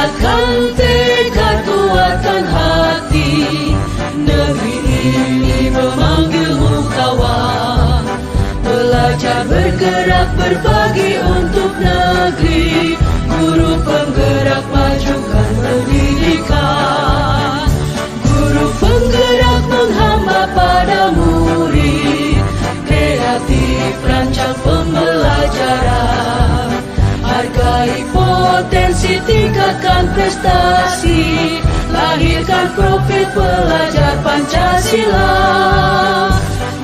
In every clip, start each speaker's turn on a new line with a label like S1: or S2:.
S1: Bulatkan tekad kuatkan hati, negeri ini memanggilmu kawan. Belajar bergerak berbagi untuk negeri, guru penggerak majukan pendidikan. Guru penggerak menghamba pada murid, kreatif rancang pembelajaran. Hargai potensi, tingkatkan prestasi, lahirkan profil pelajar Pancasila.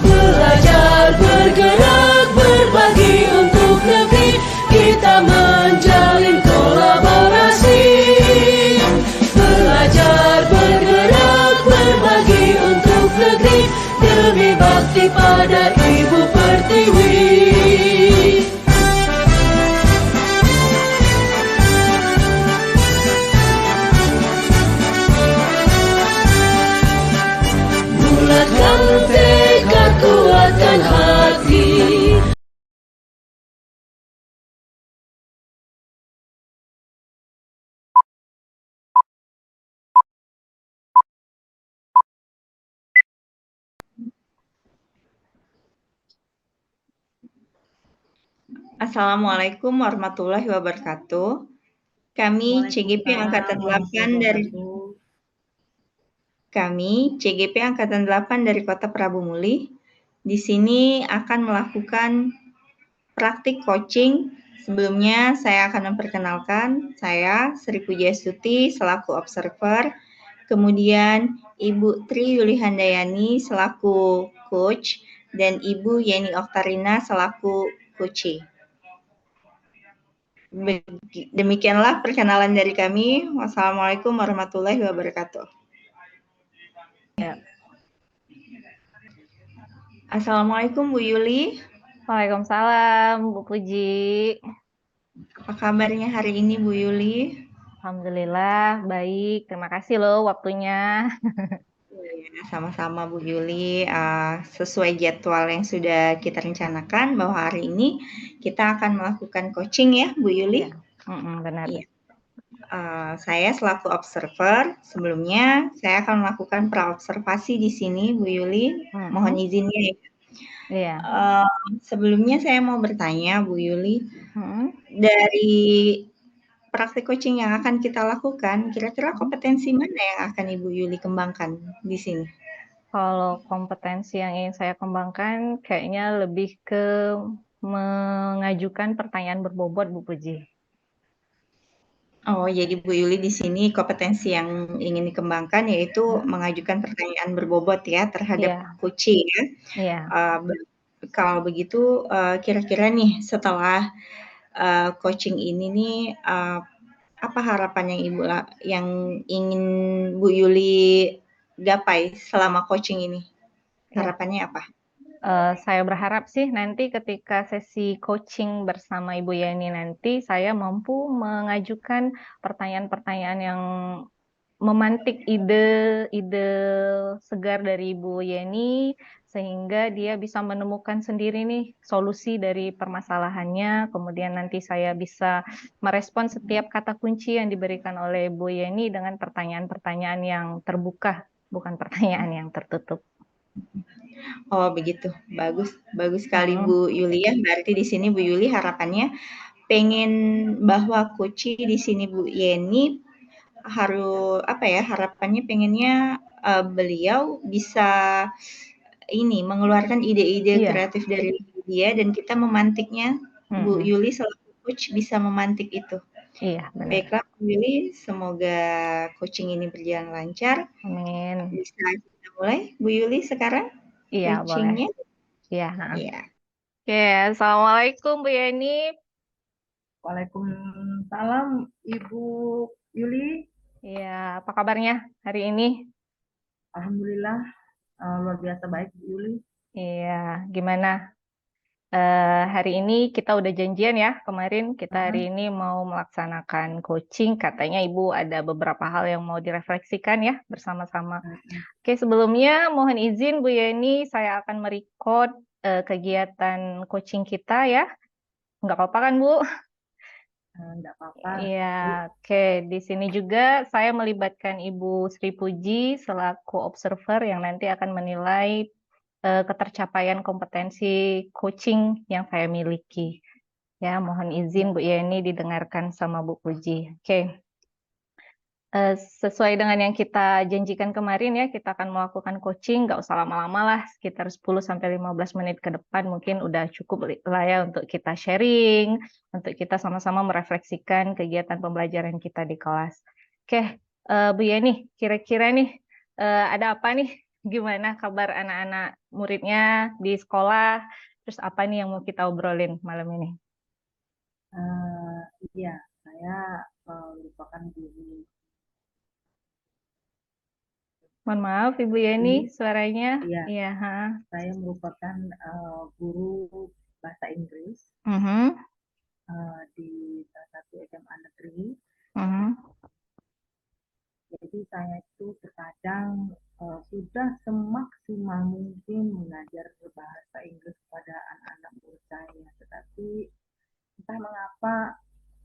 S1: Belajar, bergerak, berbagi untuk negeri, kita menjalin kolaborasi. Belajar, bergerak, berbagi untuk negeri, demi bakti pada Ibu Pertiwi. Bulatkan tekad kuatkan hati.
S2: Assalamualaikum warahmatullahi wabarakatuh. Kami CGP Angkatan 8 dari Kota Prabu Muli. Di sini akan melakukan praktik coaching. Sebelumnya saya akan memperkenalkan saya Sri Pujastuti selaku observer, kemudian Ibu Tri Yuli Handayani selaku coach, dan Ibu Yeni Oktarina selaku coachee. Demikianlah perkenalan dari kami. Wassalamualaikum warahmatullahi wabarakatuh.
S3: Ya.
S2: Assalamualaikum Bu Yuli.
S3: Waalaikumsalam Bu Puji.
S2: Apa kabarnya hari ini Bu Yuli?
S3: Alhamdulillah baik. Terima kasih loh waktunya.
S2: Ya, sama-sama Bu Yuli. Sesuai jadwal yang sudah kita rencanakan bahwa hari ini kita akan melakukan coaching ya Bu Yuli.
S3: Ya. Benar.
S2: Ya. Saya selaku observer, sebelumnya saya akan melakukan praobservasi di sini Bu Yuli. Mohon izinnya ya.
S3: Iya.
S2: Sebelumnya saya mau bertanya Bu Yuli, dari praktik coaching yang akan kita lakukan, kira-kira kompetensi mana yang akan Ibu Yuli kembangkan di sini?
S3: Kalau kompetensi yang ingin saya kembangkan kayaknya lebih ke mengajukan pertanyaan berbobot Bu Puji.
S2: Oh, jadi Bu Yuli di sini kompetensi yang ingin dikembangkan yaitu mengajukan pertanyaan berbobot ya terhadap coaching ya.
S3: Iya.
S2: Kalau begitu, kira-kira nih setelah coaching ini nih, apa harapan yang ingin Bu Yuli gapai selama coaching ini? Harapannya apa?
S3: Saya berharap sih nanti ketika sesi coaching bersama Ibu Yeni nanti saya mampu mengajukan pertanyaan-pertanyaan yang memantik ide-ide segar dari Ibu Yeni sehingga dia bisa menemukan sendiri nih solusi dari permasalahannya. Kemudian nanti saya bisa merespon setiap kata kunci yang diberikan oleh Bu Yeni dengan pertanyaan-pertanyaan yang terbuka, bukan pertanyaan yang tertutup.
S2: Oh begitu, bagus sekali Bu Yuli ya. Berarti di sini Bu Yuli harapannya pengen bahwa coaching di sini Bu Yeni harapannya pengennya beliau bisa mengeluarkan ide-ide kreatif dari dia dan kita memantiknya. Bu Yuli selaku coach bisa memantik itu.
S3: Iya, benar.
S2: Baiklah Bu Yuli, semoga coaching ini berjalan lancar.
S3: Amin.
S2: Bisa kita mulai Bu Yuli sekarang?
S3: Iya,
S2: coachingnya?
S3: Boleh. Iya.
S2: Iya.
S3: Oke, Assalamualaikum Bu Yeni.
S4: Waalaikumsalam Ibu Yuli.
S3: Iya, apa kabarnya hari ini?
S4: Alhamdulillah luar biasa baik Bu Yuli.
S3: Iya, gimana? Hari ini kita udah janjian ya, kemarin kita hari ini mau melaksanakan coaching, katanya Ibu ada beberapa hal yang mau direfleksikan ya bersama-sama. Oke, sebelumnya mohon izin Bu Yeni, saya akan merecord kegiatan coaching kita ya. Nggak apa-apa kan Bu?
S4: nggak apa-apa, Bu.
S3: Iya, oke. Di sini juga saya melibatkan Ibu Sri Puji selaku observer yang nanti akan menilai ketercapaian kompetensi coaching yang saya miliki. Ya, mohon izin Bu Yeni didengarkan sama Bu Puji. Oke. Sesuai dengan yang kita janjikan kemarin ya, kita akan melakukan coaching, nggak usah lama-lama lah, sekitar 10-15 menit ke depan mungkin udah cukup lah ya untuk kita sharing, untuk kita sama-sama merefleksikan kegiatan pembelajaran kita di kelas. Oke, Bu Yeni, kira-kira nih ada apa nih? Gimana kabar anak-anak muridnya di sekolah? Terus apa nih yang mau kita obrolin malam ini?
S4: Iya, saya merupakan guru.
S3: Mohon maaf Ibu Yeni, suaranya.
S4: Iya,
S3: Iya, ha.
S4: saya merupakan guru bahasa Inggris
S3: Mhm,
S4: di salah satu SMA negeri.
S3: mhm.
S4: Jadi saya itu terkadang sudah semaksimal mungkin mengajar bahasa Inggris kepada anak-anak murid saya, tetapi entah mengapa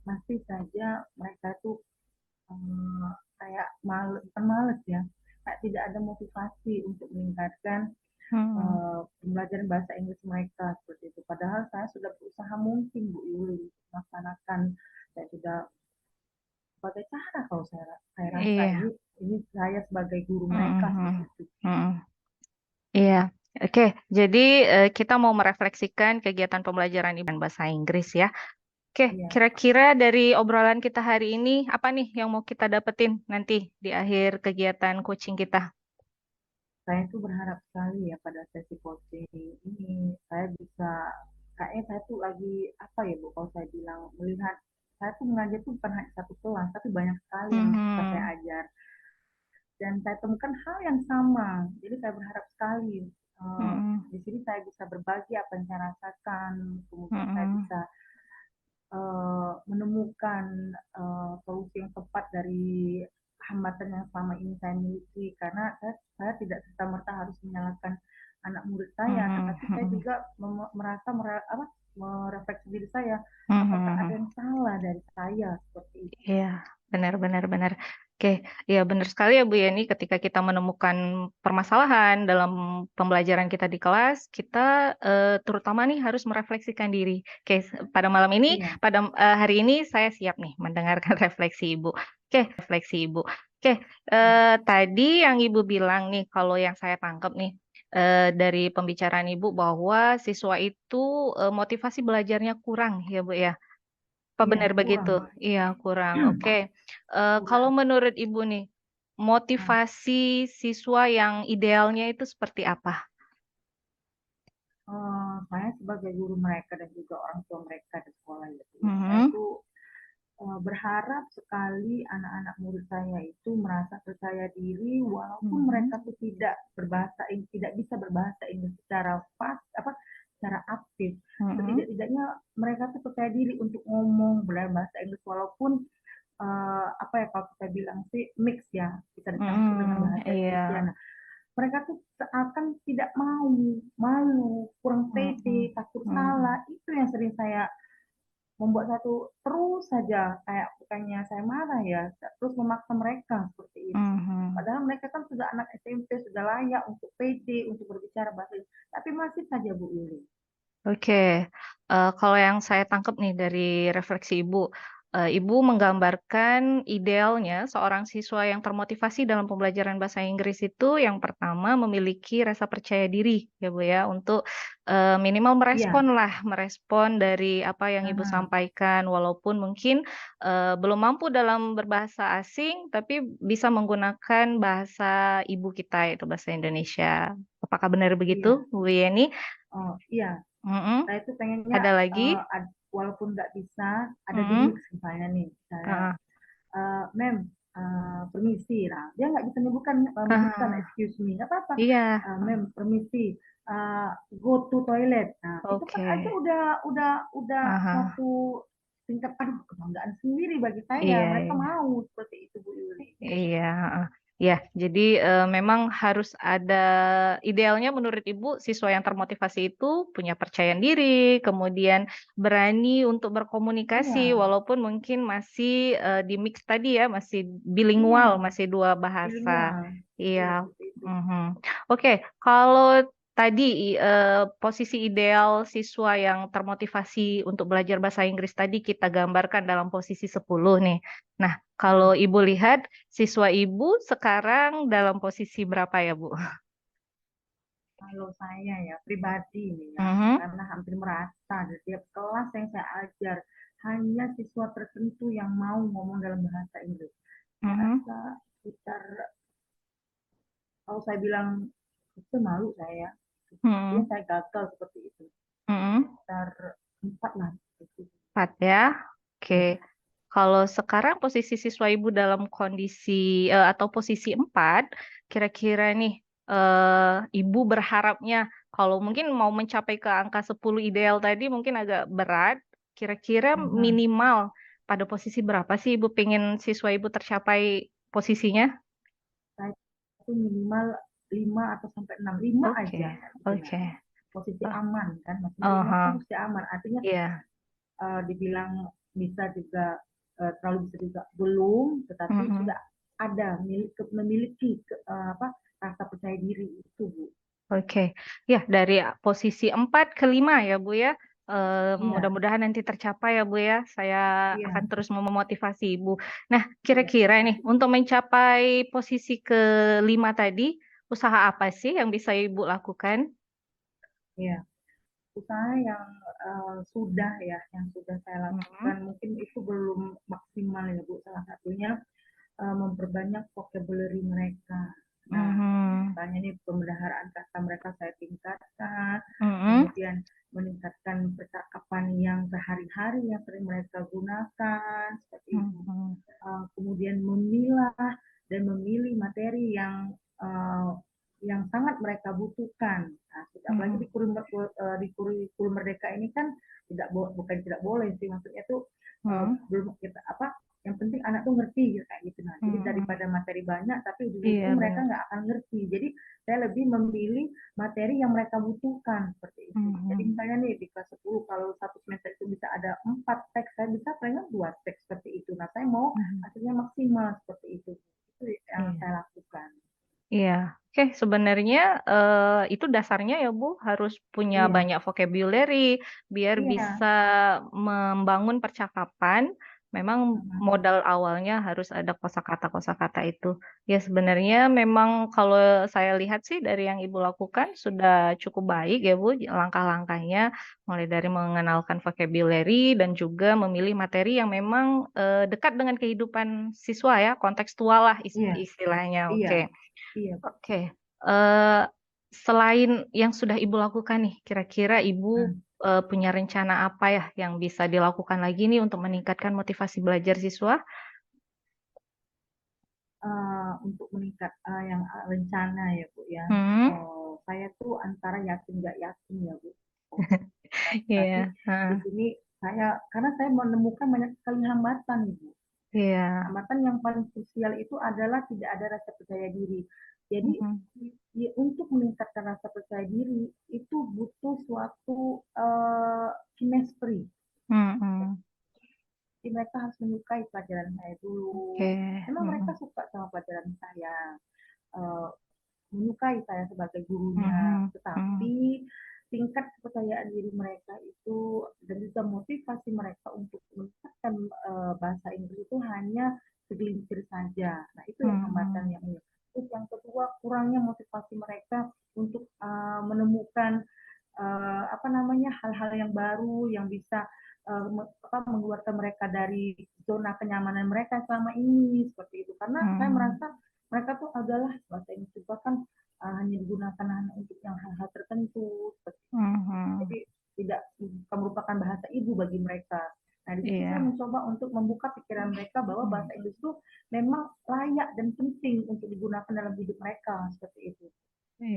S4: masih saja mereka itu kayak bukan males ya, kayak tidak ada motivasi untuk meningkatkan pembelajaran bahasa Inggris mereka seperti itu. Padahal saya sudah berusaha mungkin Bu Yuli melaksanakan, saya sudah berbagai cara kalau saya rasa
S3: Iya.
S4: ini saya sebagai guru mereka
S3: Mhm,
S4: seperti itu.
S3: mhm. Iya. Oke, jadi kita mau merefleksikan kegiatan pembelajaran Ibu bahasa Inggris ya. Oke,
S4: Iya,
S3: kira-kira dari obrolan kita hari ini apa nih yang mau kita dapetin nanti di akhir kegiatan coaching kita?
S4: saya tuh berharap sekali ya pada sesi coaching ini saya bisa, kayaknya saya tuh lagi apa ya Bu, kalau saya bilang melihat saya tuh mengajar tuh bukan hanya satu kelas tapi banyak sekali yang bisa saya
S3: Mhm,
S4: ajar dan saya temukan hal yang sama. Jadi saya berharap sekali
S3: mhm,
S4: di sini saya bisa berbagi apa yang saya rasakan, kemudian saya
S3: mhm,
S4: bisa menemukan solusi yang tepat dari hambatan yang selama ini saya miliki, karena saya tidak serta merta harus menyalahkan anak murid saya,
S3: mhm,
S4: tetapi saya
S3: mhm,
S4: juga merasa merefleksi diri saya,
S3: mhm,
S4: apakah ada
S3: mhm.
S4: yang salah dari saya seperti itu.
S3: Iya, benar benar benar. Oke, ya benar sekali ya Bu Yeni, ketika kita menemukan permasalahan dalam pembelajaran kita di kelas, kita terutama nih harus merefleksikan diri. Oke, pada malam ini,
S4: Iya,
S3: pada hari ini saya siap nih mendengarkan refleksi Ibu. Oke, refleksi Ibu. Oke,
S4: iya,
S3: tadi yang Ibu bilang nih, kalau yang saya tangkap nih dari pembicaraan Ibu bahwa siswa itu motivasi belajarnya kurang ya Bu ya. Apa
S4: iya,
S3: benar
S4: kurang,
S3: begitu? Iya, kurang, oke. Kalau
S4: kurang.
S3: menurut Ibu nih,
S4: Nah,
S3: motivasi siswa yang idealnya itu seperti apa?
S4: saya sebagai guru mereka dan juga orang tua mereka di sekolah itu, saya
S3: Mhm,
S4: tuh berharap sekali anak-anak murid saya itu merasa percaya diri walaupun
S3: mhm,
S4: mereka tuh tidak bisa berbahasa Inggris secara secara aktif,
S3: mhm,
S4: setidak-tidaknya mereka tuh percaya diri untuk ngomong bahasa Inggris walaupun apa ya kalau kita bilang sih mix ya, bisa dicampur dengan
S3: mhm,
S4: bahasa
S3: iya,
S4: Indonesia. Nah, mereka tuh seakan tidak mau, malu, kurang
S3: mhm,
S4: pede, takut
S3: mhm,
S4: salah. Itu yang sering saya membuat satu terus saja kayak bukannya saya marah ya, terus memaksa mereka seperti itu.
S3: mhm.
S4: Padahal mereka kan sudah anak SMP, sudah layak untuk pede, untuk berbicara bahasa Inggris. Tapi masih saja Bu Yuli.
S3: Oke, kalau yang saya tangkap nih dari refleksi Ibu, Ibu menggambarkan idealnya seorang siswa yang termotivasi dalam pembelajaran bahasa Inggris itu yang pertama memiliki rasa percaya diri ya Bu ya, untuk, minimal
S4: Iya,
S3: merespon dari apa yang Ibu
S4: nah,
S3: sampaikan walaupun mungkin, belum mampu dalam berbahasa asing, tapi bisa menggunakan bahasa ibu kita yaitu bahasa Indonesia. Apakah benar
S4: iya,
S3: begitu Bu Yeni?
S4: oh iya.
S3: Mhm.
S4: Saya itu pengennya
S3: Ada lagi?
S4: walaupun nggak bisa ada di
S3: Mhm,
S4: mix misalnya nih, saya
S3: heeh,
S4: Mem, permisi. Nah, dia nggak bisa menyebutkan
S3: ah,
S4: excuse me, nggak apa-apa.
S3: iya,
S4: Mem, permisi. Go to toilet. Nah, itu kan
S3: oke,
S4: aja udah
S3: ah hah,
S4: suatu tingkat aduh kebanggaan sendiri bagi saya. Mereka
S3: iya
S4: mau seperti itu Bu Yuli.
S3: iya, heeh. Ya, jadi memang harus ada idealnya menurut Ibu siswa yang termotivasi itu punya percaya diri, kemudian berani untuk berkomunikasi
S4: Iya,
S3: walaupun mungkin masih di mix tadi ya, masih bilingual,
S4: iya,
S3: masih dua bahasa.
S4: bilingual. Iya,
S3: Iya.
S4: seperti itu.
S3: Mhm. Oke, kalau tadi posisi ideal siswa yang termotivasi untuk belajar bahasa Inggris tadi kita gambarkan dalam posisi 10 nih. Nah,
S4: Iya.
S3: kalau Ibu lihat siswa Ibu sekarang dalam posisi berapa ya, Bu?
S4: Kalau saya ya pribadi nih ya,
S3: Mhm,
S4: karena hampir merata di setiap kelas yang saya ajar hanya siswa tertentu yang mau ngomong dalam bahasa Inggris. Saya
S3: mhm,
S4: rasa sekitar, kalau saya bilang itu malu saya, dia
S3: mhm,
S4: saya gagal seperti itu.
S3: mhm.
S4: Sekitar 4 lah. Gitu.
S3: 4 ya.
S4: Ya,
S3: Oke. Kalau sekarang posisi siswa Ibu dalam kondisi atau posisi 4, kira-kira nih, Ibu berharapnya kalau mungkin mau mencapai ke angka 10 ideal tadi mungkin agak berat, kira-kira
S4: aha.
S3: minimal pada posisi berapa sih Ibu pengen siswa Ibu tercapai posisinya?
S4: Saya itu minimal 5 atau sampai 6, 5
S3: Oke,
S4: aja
S3: oke.
S4: istilahnya. Posisi
S3: Oh,
S4: aman kan, maksudnya 5
S3: ah
S4: kan posisi aman. Artinya
S3: iya.
S4: dibilang bisa juga terlalu bisa juga belum, tetapi
S3: Mhm.
S4: sudah ada memiliki apa rasa percaya diri itu Bu.
S3: Oke. Ya, dari posisi 4 ke 5 ya, Bu, ya.
S4: Iya,
S3: Mudah-mudahan nanti tercapai ya, Bu, ya. Saya akan
S4: iya,
S3: terus memotivasi Ibu. Nah,
S4: iya,
S3: kira-kira nih untuk mencapai posisi ke-5 tadi, usaha apa sih yang bisa Ibu lakukan?
S4: iya. Usaha yang sudah ya, yang sudah saya
S3: Mhm,
S4: lakukan mungkin itu belum maksimal ya Bu. Salah satunya memperbanyak vocabulary mereka. Nah,
S3: mhm,
S4: misalnya nih pemeliharaan kata mereka saya tingkatkan,
S3: mhm,
S4: kemudian meningkatkan percakapan yang sehari-hari yang sering mereka gunakan, seperti itu.
S3: mhm,
S4: Kemudian memilah dan memilih materi yang sangat mereka butuhkan. Nah, apalagi
S3: mhm,
S4: di kurikulum merdeka ini kan bukan tidak boleh sih, maksudnya tuh
S3: mhm,
S4: belum kita apa yang penting anak tuh ngerti kayak gitu. Nah, jadi
S3: mhm.
S4: daripada materi banyak tapi
S3: Iya,
S4: ujung-ujung mereka
S3: benar.
S4: nggak akan ngerti. Jadi saya lebih memilih materi yang mereka butuhkan seperti itu. Jadi
S3: Mhm,
S4: misalnya nih di kelas 10 kalau satu semester itu bisa ada 4 teks, saya bisa paling 2 teks seperti itu. Nah, saya mau
S3: mhm.
S4: hasilnya maksimal seperti itu. Itu yang
S3: Iya.
S4: saya lakukan.
S3: Iya, oke sebenarnya, itu dasarnya ya Bu, harus punya
S4: Iya,
S3: banyak vocabulary, biar
S4: iya,
S3: bisa membangun percakapan, memang
S4: mhm,
S3: modal awalnya harus ada kosakata-kosakata itu. Ya sebenarnya memang kalau saya lihat sih dari yang Ibu lakukan sudah cukup baik ya Bu, langkah-langkahnya, mulai dari mengenalkan vocabulary dan juga memilih materi yang memang, dekat dengan kehidupan siswa ya, kontekstual lah
S4: iya,
S3: istilahnya,
S4: iya,
S3: oke.
S4: iya.
S3: Oke, eee, selain yang sudah Ibu lakukan nih, kira-kira Ibu,
S4: Nah,
S3: punya rencana apa ya yang bisa dilakukan lagi nih untuk meningkatkan motivasi belajar siswa?
S4: untuk meningkat yang rencana ya Bu ya.
S3: Mhm,
S4: Saya tuh antara yakin nggak yakin ya Bu. Tapi
S3: iya,
S4: di
S3: heeh,
S4: sini karena saya menemukan banyak sekali hambatan Ibu.
S3: iya,
S4: Hambatan yang paling krusial itu adalah tidak ada rasa percaya diri. Jadi
S3: mhm,
S4: untuk meningkatkan rasa percaya diri itu butuh suatu chemistry.
S3: mhm,
S4: Jadi mereka harus menyukai pelajaran saya
S3: oke,
S4: dulu. Memang mereka
S3: mhm,
S4: suka sama pelajaran saya, eh, menyukai saya sebagai gurunya,
S3: mhm, mhm,
S4: tetapi tingkat kepercayaan diri mereka itu dan juga motivasi mereka untuk meningkatkan bahasa Inggris itu hanya segelintir saja. Nah, itu yang hambatan
S3: mhm,
S4: yang ini. Terus yang kedua, kurangnya motivasi mereka untuk menemukan apa namanya hal-hal yang baru yang bisa mengeluarkan mereka dari zona kenyamanan mereka selama ini seperti itu. Karena saya
S3: mhm,
S4: merasa mereka tuh adalah bahasa Inggris juga kan hanya digunakan hanya untuk yang hal-hal tertentu seperti itu.
S3: mhm,
S4: Jadi tidak merupakan bahasa ibu bagi mereka. Nah, di situ saya
S3: iya,
S4: mencoba untuk membuka pikiran mereka bahwa
S3: mhm,
S4: bahasa Inggris itu memang layak dan penting untuk digunakan dalam hidup mereka seperti itu.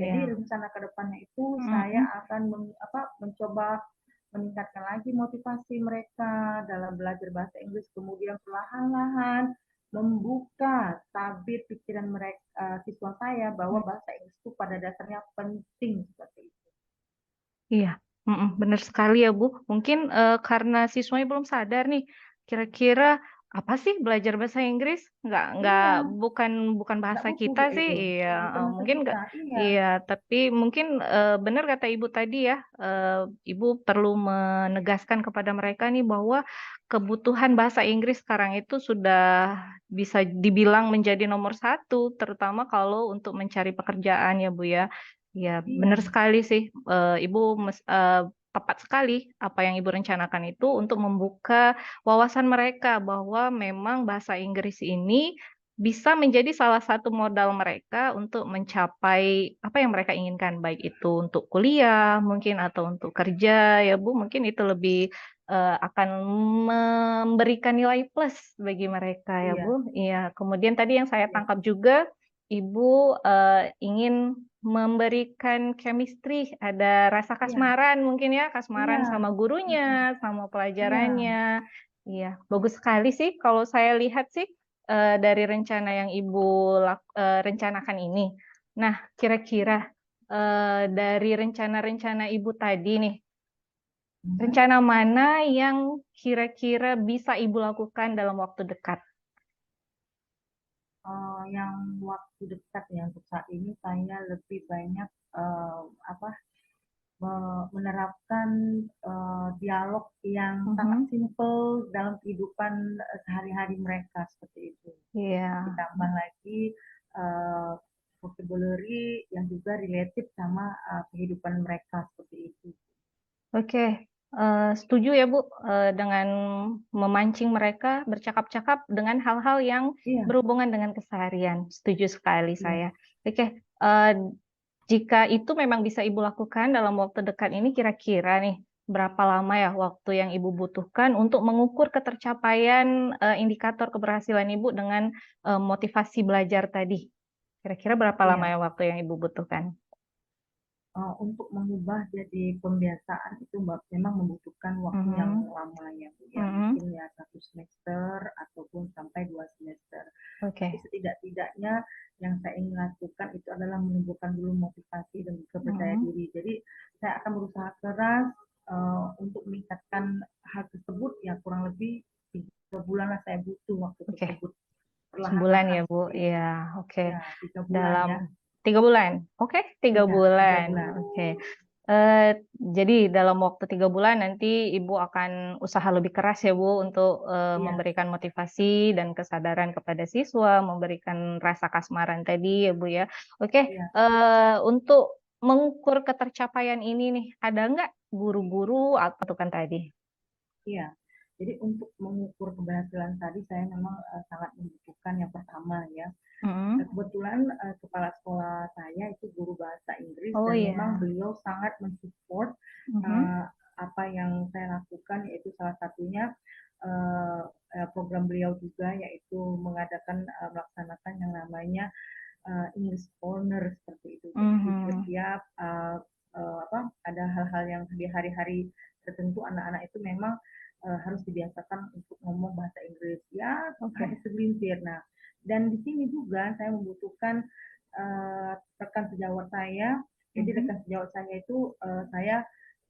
S4: Jadi
S3: iya,
S4: rencana ke depannya itu saya
S3: mhm,
S4: akan mencoba meningkatkan lagi motivasi mereka dalam belajar bahasa Inggris, kemudian perlahan-lahan membuka tabir pikiran mereka, siswa saya bahwa bahasa Inggris itu pada dasarnya penting seperti itu.
S3: Iya, benar sekali ya Bu. Mungkin karena siswanya belum sadar nih, kira-kira apa sih belajar bahasa Inggris? Nggak,
S4: Iya,
S3: bukan
S4: nggak
S3: bahasa
S4: butuh
S3: kita sih.
S4: itu,
S3: Iya,
S4: bukan bahasa
S3: mungkin nggak.
S4: kita. Iya,
S3: Iya, tapi mungkin benar kata Ibu tadi ya. Ibu perlu menegaskan kepada mereka nih bahwa kebutuhan bahasa Inggris sekarang itu sudah bisa dibilang menjadi nomor satu, terutama kalau untuk mencari pekerjaan ya Bu ya. Iya, benar
S4: iya,
S3: sekali sih. Ibu tepat sekali apa yang Ibu rencanakan itu untuk membuka wawasan mereka bahwa memang bahasa Inggris ini bisa menjadi salah satu modal mereka untuk mencapai apa yang mereka inginkan, baik itu untuk kuliah mungkin atau untuk kerja ya Bu, mungkin itu lebih akan memberikan nilai plus bagi mereka ya
S4: iya,
S3: Bu. Iya, kemudian tadi yang saya
S4: iya,
S3: tangkap juga Ibu ingin memberikan chemistry, ada rasa
S4: iya,
S3: kasmaran mungkin ya, kasmaran
S4: iya,
S3: sama gurunya, sama
S4: iya,
S3: pelajarannya. Iya, bagus sekali sih kalau saya lihat sih dari rencana yang Ibu rencanakan ini. Nah, kira-kira dari rencana-rencana Ibu tadi nih,
S4: mhm.
S3: rencana mana yang kira-kira bisa Ibu lakukan dalam waktu dekat?
S4: Yang waktu dekat ya untuk saat ini saya lebih banyak apa menerapkan dialog yang sangat
S3: Mhm.
S4: simpel dalam kehidupan sehari-hari mereka seperti itu.
S3: Iya.
S4: Ditambah lagi eh, vocabulary yang juga related sama kehidupan mereka seperti itu.
S3: Oke, setuju ya Bu, dengan memancing mereka bercakap-cakap dengan hal-hal yang
S4: Iya,
S3: berhubungan dengan keseharian. Setuju sekali
S4: iya.
S3: saya. Oke, jika itu memang bisa Ibu lakukan dalam waktu dekat ini, kira-kira nih berapa lama ya waktu yang Ibu butuhkan untuk mengukur ketercapaian indikator keberhasilan Ibu dengan motivasi belajar tadi? Kira-kira berapa lama
S4: Iya.
S3: ya waktu yang Ibu butuhkan?
S4: Untuk mengubah jadi pembiasaan itu memang membutuhkan waktu yang
S3: Mhm,
S4: lama ya Bu ya,
S3: mhm,
S4: mungkin ya 1 semester ataupun sampai 2 semester. Tapi
S3: oke.
S4: setidak-tidaknya yang saya ingin lakukan itu adalah menumbuhkan dulu motivasi dan juga percaya
S3: Mhm.
S4: diri. Jadi saya akan berusaha keras untuk meningkatkan hal tersebut ya, kurang lebih 3 bulan lah saya butuh waktu
S3: Oke.
S4: tersebut,
S3: Sebulan
S4: perlahan-lahan
S3: ya, Bu?
S4: seperti itu.
S3: Iya, oke.
S4: Ya, 3 bulan
S3: Dalam
S4: ya.
S3: 3 bulan? Oke, 3
S4: Iya, tiga
S3: bulan.
S4: bulan.
S3: Oke. Jadi dalam waktu 3 bulan nanti Ibu akan usaha lebih keras ya, Bu, untuk
S4: Iya,
S3: memberikan motivasi dan kesadaran kepada siswa, memberikan rasa kasmaran tadi ya, Bu, ya. Oke,
S4: iya.
S3: untuk mengukur ketercapaian ini nih, ada nggak guru-guru atau kan tadi?
S4: Iya, jadi untuk mengukur keberhasilan tadi saya memang sangat membutuhkan yang pertama ya.
S3: Mhm.
S4: Kebetulan kepala sekolah saya itu guru bahasa Inggris
S3: Oh
S4: dan memang
S3: iya.
S4: beliau sangat mensupport
S3: Mhm.
S4: uh, apa yang saya lakukan, yaitu salah satunya uh, program beliau juga yaitu melaksanakan yang namanya English Corner seperti itu. Jadi di
S3: Mhm.
S4: setiap ada hal-hal yang di hari-hari tertentu anak-anak itu memang harus dibiasakan untuk ngomong bahasa Inggris ya, hanya
S3: Oke.
S4: segelintir. Nah, dan di sini juga saya membutuhkan rekan sejawat saya. Jadi
S3: Mhm.
S4: rekan sejawat saya itu saya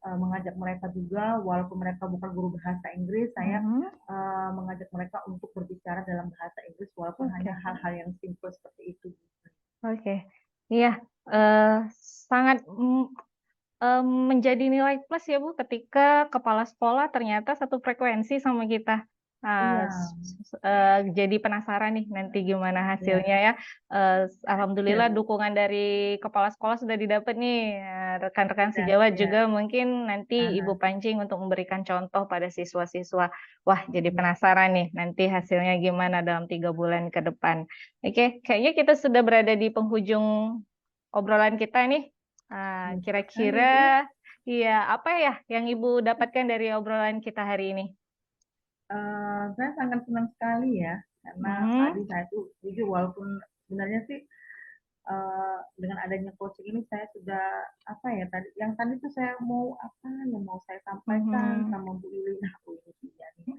S4: mengajak mereka juga, walaupun mereka bukan guru bahasa Inggris, saya
S3: Mhm.
S4: mengajak mereka untuk berbicara dalam bahasa Inggris walaupun hanya
S3: Oke.
S4: hal-hal yang simple seperti itu.
S3: Oke. Iya, eee, sangat, menjadi nilai plus ya, Bu, ketika kepala sekolah ternyata satu frekuensi sama kita.
S4: Iya,
S3: Jadi penasaran nih nanti gimana
S4: iya,
S3: hasilnya ya.
S4: iya
S3: Alhamdulillah
S4: Bu.
S3: dukungan dari kepala sekolah sudah didapat nih, rekan-rekan
S4: Sudah,
S3: sejawat
S4: iya.
S3: juga mungkin nanti
S4: Aha,
S3: Ibu pancing untuk memberikan contoh pada siswa-siswa. Wah, jadi
S4: iya,
S3: penasaran nih nanti hasilnya gimana dalam 3 bulan ke depan. Oke, kayaknya kita sudah berada di penghujung obrolan kita nih.
S4: iya betul sekali
S3: Kira-kira
S4: Bu.
S3: iya, apa ya yang Ibu dapatkan dari obrolan kita hari ini?
S4: Saya sangat senang sekali ya, karena tadi
S3: Mhm,
S4: saya tuh jujur walaupun sebenarnya sih dengan adanya coaching ini saya sudah apa ya tadi yang tadi tuh saya mau apa yang mau saya sampaikan
S3: mhm.
S4: sama Bu Lili, nah Bu ini dia nih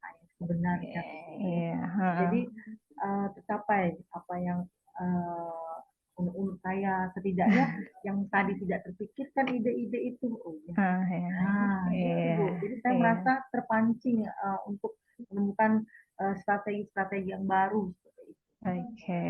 S4: saya sebenarnya.
S3: Iya,
S4: Jadi tercapai apa yang menurut saya, setidaknya yang tadi tidak terpikirkan ide-ide itu. Oh ya.
S3: Ya.
S4: Nah, itu Bu.
S3: Iya,
S4: Jadi saya
S3: iya.
S4: merasa terpancing untuk menemukan strategi-strategi yang baru seperti itu.
S3: Oke.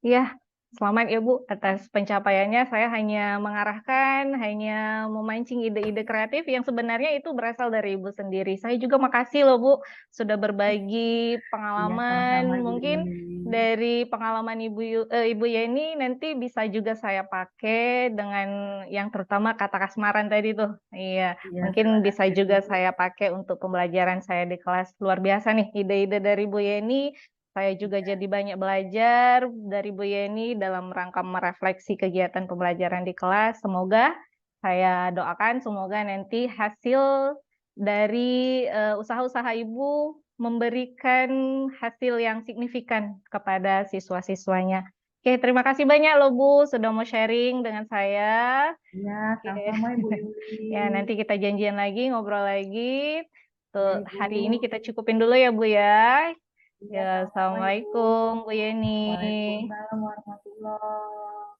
S3: Iya, selamat ya Bu atas pencapaiannya. Saya hanya mengarahkan, hanya memancing ide-ide kreatif yang sebenarnya itu berasal dari Ibu sendiri. Saya juga makasih loh Bu, sudah berbagi
S4: Iya, sama-sama
S3: pengalaman.
S4: Ibu
S3: Mungkin
S4: Yuli.
S3: dari pengalaman Ibu Yeni nanti bisa juga saya pakai dengan yang terutama kata kasmaran tadi tuh. Iya,
S4: Iya, terima
S3: mungkin bisa
S4: kasih
S3: juga
S4: Bu.
S3: saya pakai untuk pembelajaran saya di kelas. Luar biasa nih ide-ide dari Bu Yeni. Saya juga jadi banyak belajar dari Bu Yeni dalam rangka merefleksi kegiatan pembelajaran di kelas. Semoga saya doakan semoga nanti hasil dari usaha-usaha Ibu memberikan hasil yang signifikan kepada siswa-siswanya. Oke, terima kasih banyak loh Bu sudah mau sharing dengan saya.
S4: Iya,
S3: Oke.
S4: sama-sama Ibu Yuli.
S3: Ya, nanti kita janjian lagi, ngobrol lagi.
S4: Iya,
S3: Tuh,
S4: Ibu.
S3: hari ini kita cukupin dulu ya Bu ya.
S4: Iya,
S3: Ya,
S4: sama-sama Ibu.
S3: Assalamualaikum Bu Yeni.
S4: Waalaikumsalam warahmatullahi.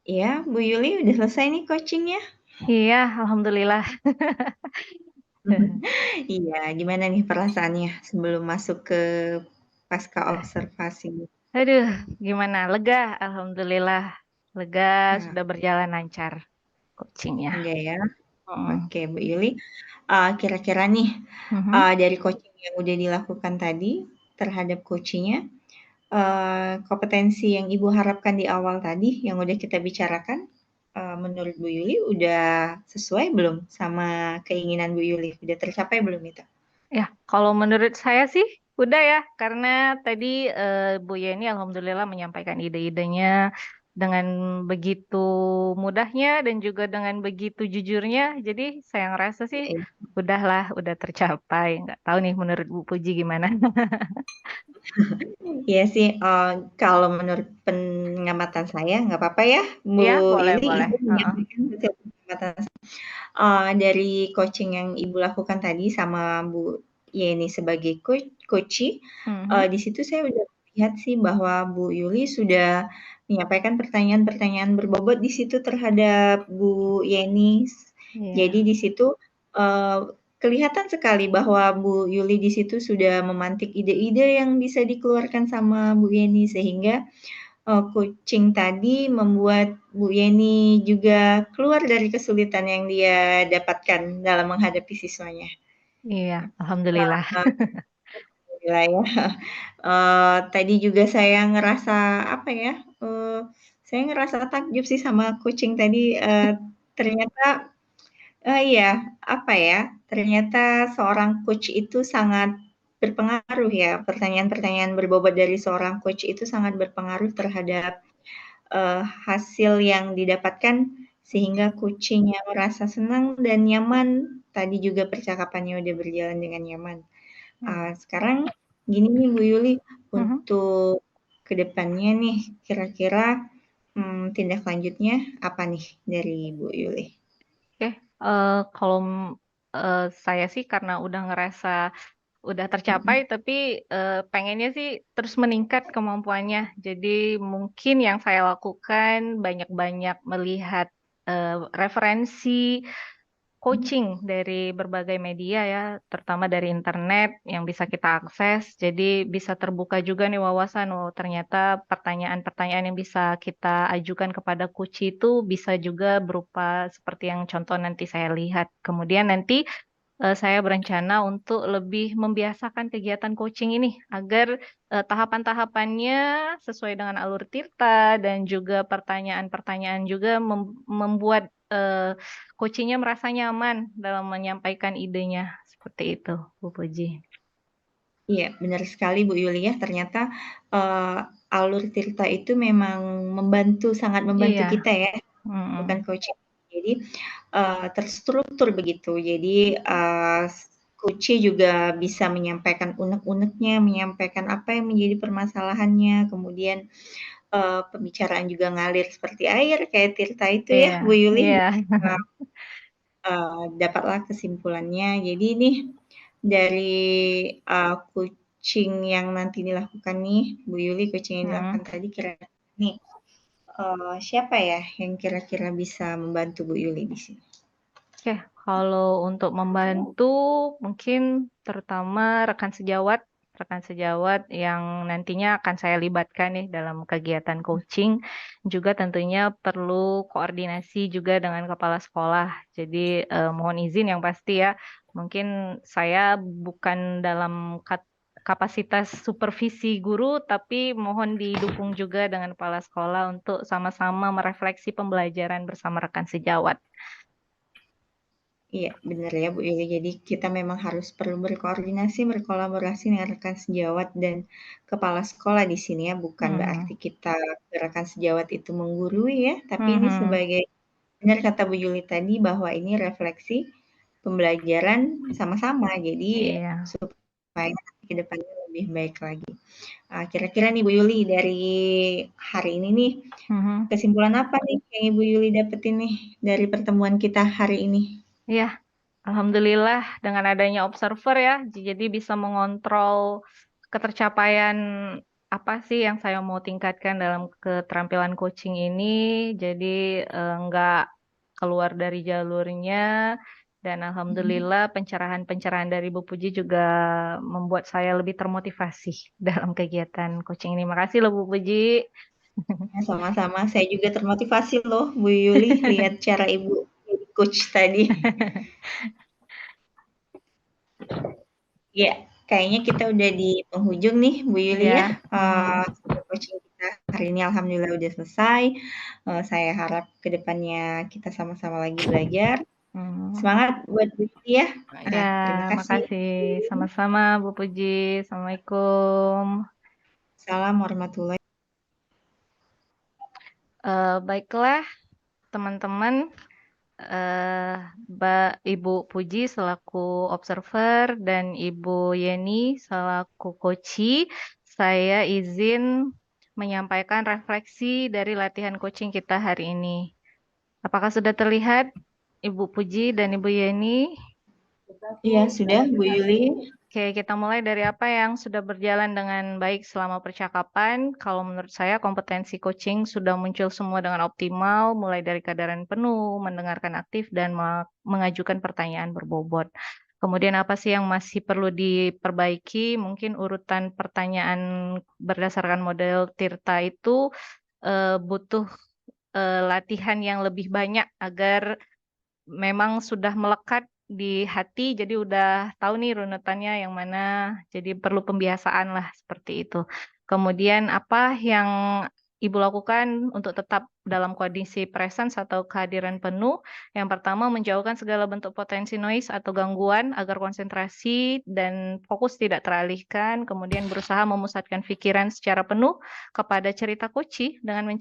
S2: Ya, Bu Yuli udah selesai nih coachingnya.
S3: Iya, alhamdulillah.
S2: Iya, gimana nih perasaannya sebelum masuk ke pasca observasi?
S3: Aduh, gimana? Lega, alhamdulillah. Lega,
S2: Nah,
S3: sudah berjalan lancar coachingnya.
S2: enggak ya?
S3: Mm.
S2: Oke, Bu Yuli. Kira-kira nih
S3: Mhm.
S2: dari coaching yang udah dilakukan tadi terhadap coachingnya, kompetensi yang Ibu harapkan di awal tadi yang udah kita bicarakan, menurut Bu Yuli udah sesuai belum sama keinginan Bu Yuli? Udah tercapai belum itu?
S3: Ya, kalau menurut saya sih udah ya, karena tadi Bu Yeni alhamdulillah menyampaikan ide-idenya dengan begitu mudahnya dan juga dengan begitu jujurnya. Jadi saya ngerasa sih
S2: Iya.
S3: udahlah, udah tercapai. Nggak tahu nih menurut Bu Puji gimana?
S2: Iya sih, kalau menurut pengamatan saya nggak apa-apa ya, Bu
S3: Ya, boleh,
S2: Yuli,
S3: boleh.
S2: Ibu menyampaikan hasil pengamatan dari coaching yang Ibu lakukan tadi sama Bu Yeni sebagai coachee,
S3: Mhm.
S2: di situ saya udah lihat sih bahwa Bu Yuli sudah menyampaikan pertanyaan-pertanyaan berbobot di situ terhadap Bu Yeni.
S3: Iya,
S2: Jadi di situ, eee, kelihatan sekali bahwa Bu Yuli di situ sudah memantik ide-ide yang bisa dikeluarkan sama Bu Yeni, sehingga coaching tadi membuat Bu Yeni juga keluar dari kesulitan yang dia dapatkan dalam menghadapi siswanya.
S3: iya, alhamdulillah.
S2: Alhamdulillah ya. Tadi juga saya ngerasa apa ya, saya ngerasa takjub sih sama coaching tadi, ternyata iya, apa ya, ternyata seorang coach itu sangat berpengaruh ya, pertanyaan-pertanyaan berbobot dari seorang coach itu sangat berpengaruh terhadap hasil yang didapatkan sehingga kucingnya merasa senang dan nyaman, tadi juga percakapannya udah berjalan dengan nyaman. Sekarang gini nih Bu Yuli,
S3: Mhm.
S2: untuk ke depannya nih kira-kira, tindak lanjutnya apa nih dari Bu Yuli?
S3: Oke, kalau saya sih karena udah ngerasa udah tercapai,
S2: Mhm,
S3: tapi pengennya sih terus meningkat kemampuannya. Jadi mungkin yang saya lakukan banyak-banyak melihat referensi
S2: mhm.
S3: coaching dari berbagai media ya, terutama dari internet yang bisa kita akses. Jadi bisa terbuka juga nih wawasan, oh ternyata pertanyaan-pertanyaan yang bisa kita ajukan kepada coach itu bisa juga berupa seperti yang contoh nanti saya lihat. Kemudian nanti saya berencana untuk lebih membiasakan kegiatan coaching ini agar tahapan-tahapannya sesuai dengan alur Tirta dan juga pertanyaan-pertanyaan juga membuat coaching-nya merasa nyaman dalam menyampaikan idenya. Seperti itu, Bu Puji.
S2: Iya, benar sekali Bu Yuli ya, ternyata, eee, alur Tirta itu memang sangat membantu
S3: Iya,
S2: kita ya, bukan
S3: mhm,
S2: coaching. Jadi, terstruktur begitu. Jadi, coaching juga bisa menyampaikan unek-uneknya, menyampaikan apa yang menjadi permasalahannya, kemudian, pembicaraan juga ngalir seperti air, kayak Tirta itu ya,
S3: iya,
S2: Bu Yuli.
S3: iya,
S2: dapatlah kesimpulannya. Jadi nih dari coaching yang nanti dilakukan nih, Bu Yuli, coaching yang dilakukan tadi kira-kira nih siapa ya yang kira-kira bisa membantu Bu Yuli di sini?
S3: Oke, kalau untuk membantu mungkin terutama rekan sejawat yang nantinya akan saya libatkan nih dalam kegiatan coaching, juga tentunya perlu koordinasi juga dengan kepala sekolah. Jadi mohon izin yang pasti ya, mungkin saya bukan dalam kapasitas supervisi guru, tapi mohon didukung juga dengan kepala sekolah untuk sama-sama merefleksi pembelajaran bersama rekan sejawat.
S2: Iya, benar ya Bu Yuli. Jadi kita memang harus perlu berkolaborasi dengan rekan sejawat dan kepala sekolah di sini ya. Bukan berarti kita rekan sejawat itu menggurui ya, tapi ini sebagai benar kata Bu Yuli tadi bahwa ini refleksi pembelajaran sama-sama. Jadi
S3: Iya.
S2: supaya ke depannya lebih baik lagi. Kira-kira nih Bu Yuli dari hari ini nih kesimpulan apa nih yang Ibu Yuli dapetin nih dari pertemuan kita hari ini?
S3: Iya, alhamdulillah dengan adanya observer ya, jadi bisa mengontrol ketercapaian apa sih yang saya mau tingkatkan dalam keterampilan coaching ini. Jadi nggak keluar dari jalurnya, dan alhamdulillah pencerahan-pencerahan dari Bu Puji juga membuat saya lebih termotivasi dalam kegiatan coaching ini. Makasih loh Bu Puji.
S2: Sama-sama, saya juga termotivasi loh Bu Yuli lihat cara Ibu jadi coach tadi. Ya, kayaknya kita udah di penghujung nih Bu Yuli ya. Coaching kita hari ini alhamdulillah udah selesai. Saya harap kedepannya kita sama-sama lagi belajar. Semangat buat Bu Yuli ya. Terima kasih.
S3: Makasih. Sama-sama Bu Puji. Assalamualaikum.
S2: Salam warahmatullahi.
S3: Baiklah teman-teman, Ibu Puji selaku observer dan Ibu Yeni selaku coachee, saya izin menyampaikan refleksi dari latihan coaching kita hari ini. Apakah sudah terlihat Ibu Puji dan Ibu Yeni?
S2: Iya, sudah Bu Yuli.
S3: Oke, kita mulai dari apa yang sudah berjalan dengan baik selama percakapan. Kalau menurut saya kompetensi coaching sudah muncul semua dengan optimal, mulai dari kesadaran penuh, mendengarkan aktif, dan mengajukan pertanyaan berbobot. Kemudian apa sih yang masih perlu diperbaiki? Mungkin urutan pertanyaan berdasarkan model Tirta itu butuh latihan yang lebih banyak agar memang sudah melekat di hati, jadi udah tahu nih runutannya yang mana, jadi perlu pembiasaan lah seperti itu. Kemudian apa yang Ibu lakukan untuk tetap dalam kondisi presence atau kehadiran penuh? Yang pertama, menjauhkan segala bentuk potensi noise atau gangguan agar konsentrasi dan fokus tidak teralihkan. Kemudian berusaha memusatkan pikiran secara penuh kepada cerita kunci dengan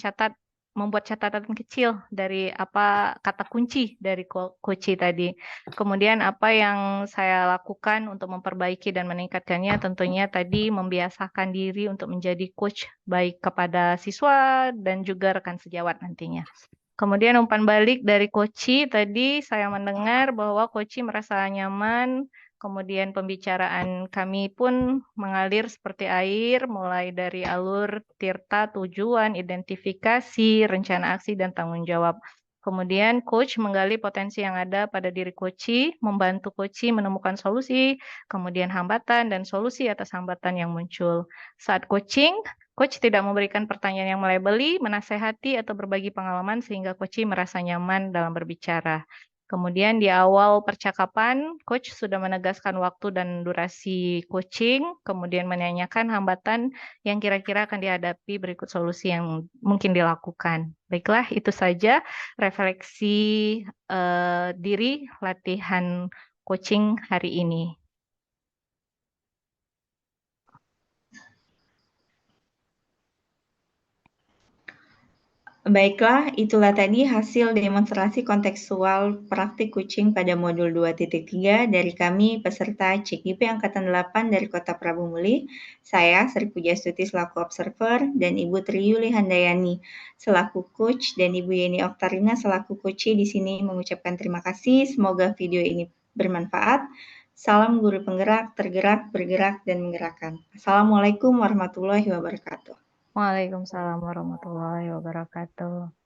S3: membuat catatan kecil dari apa kata kunci dari coachee tadi. Kemudian apa yang saya lakukan untuk memperbaiki dan meningkatkannya, tentunya tadi membiasakan diri untuk menjadi coach baik kepada siswa dan juga rekan sejawat nantinya. Kemudian umpan balik dari coachee tadi, saya mendengar bahwa coachee merasa nyaman. Kemudian pembicaraan kami pun mengalir seperti air, mulai dari alur Tirta, tujuan, identifikasi, rencana aksi, dan tanggung jawab. Kemudian coach menggali potensi yang ada pada diri coachee, membantu coachee menemukan solusi, kemudian hambatan dan solusi atas hambatan yang muncul. Saat coaching, coach tidak memberikan pertanyaan yang melebeli, menasehati, atau berbagi pengalaman sehingga coachee merasa nyaman dalam berbicara. Kemudian di awal percakapan, coach sudah menegaskan waktu dan durasi coaching, kemudian menanyakan hambatan yang kira-kira akan dihadapi, berikut solusi yang mungkin dilakukan. Baiklah, itu saja refleksi diri latihan coaching hari ini.
S2: Baiklah, itulah tadi hasil demonstrasi kontekstual praktik coaching pada modul 2.3 dari kami peserta CGP Angkatan 8 dari Kota Prabu Muli. Saya Sri Pujastuti selaku observer dan Ibu Triyuli Handayani selaku coach dan Ibu Yeni Oktarina selaku coach di sini mengucapkan terima kasih. Semoga video ini bermanfaat. Salam guru penggerak, tergerak, bergerak, dan menggerakkan. Assalamualaikum warahmatullahi wabarakatuh.
S3: Waalaikumsalam warahmatullahi wabarakatuh.